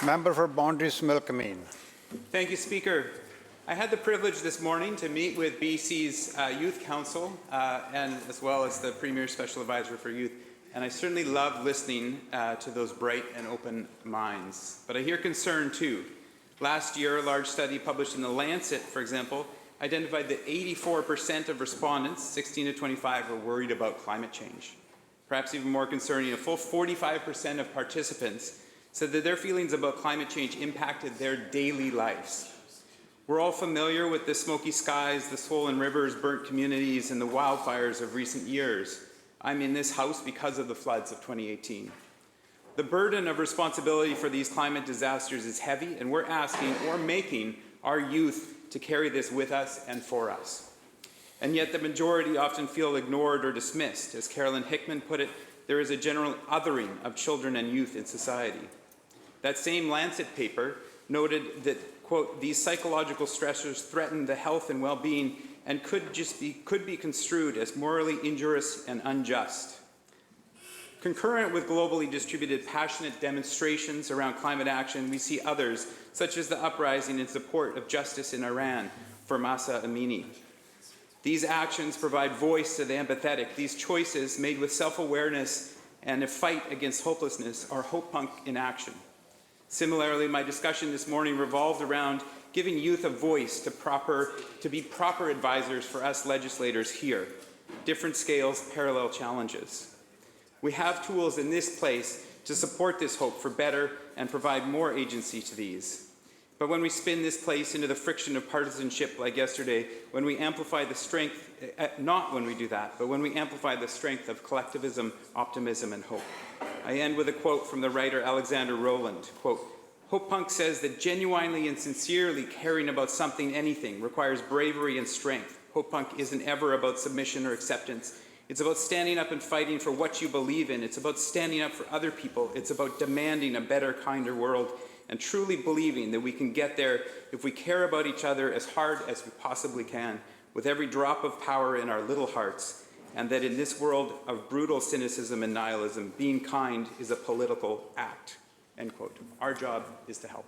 Member for Boundaries Milkameen. Thank you, Speaker. I had the privilege this morning to meet with BC's Youth Council and as well as the Premier's Special Advisor for Youth, and I certainly love listening to those bright and open minds. But I hear concern too. Last year, a large study published in The Lancet, for example, identified that 84% of respondents, 16 to 25, are worried about climate change. Perhaps even more concerning, a full 45% of participants said that their feelings about climate change impacted their daily lives. We're all familiar with the smoky skies, the swollen rivers, burnt communities, and the wildfires of recent years. I'm in this House because of the floods of 2018. The burden of responsibility for these climate disasters is heavy, and we're asking or making our youth to carry this with us and for us. And yet the majority often feel ignored or dismissed. As Carolyn Hickman put it, there is a general othering of children and youth in society. That same Lancet paper noted that, quote, these psychological stressors threaten the health and well-being and could be construed as morally injurious and unjust. Concurrent with globally distributed passionate demonstrations around climate action, we see others, such as the uprising in support of justice in Iran for Mahsa Amini. These actions provide voice to the empathetic. These choices, made with self-awareness and a fight against hopelessness, are Hopepunk in action. Similarly, my discussion this morning revolved around giving youth a voice to be proper advisors for us legislators here. Different scales, parallel challenges. We have tools in this place to support this hope for better and provide more agency to these. But when we spin this place into the friction of partisanship like yesterday, when we amplify the strength, not when we do that, but when we amplify the strength of collectivism, optimism, and hope. I end with a quote from the writer Alexander Rowland, quote, Hopepunk says that genuinely and sincerely caring about something, anything, requires bravery and strength. Hopepunk isn't ever about submission or acceptance. It's about standing up and fighting for what you believe in. It's about standing up for other people. It's about demanding a better, kinder world and truly believing that we can get there if we care about each other as hard as we possibly can, with every drop of power in our little hearts, and that in this world of brutal cynicism and nihilism, being kind is a political act, end quote. Our job is to help.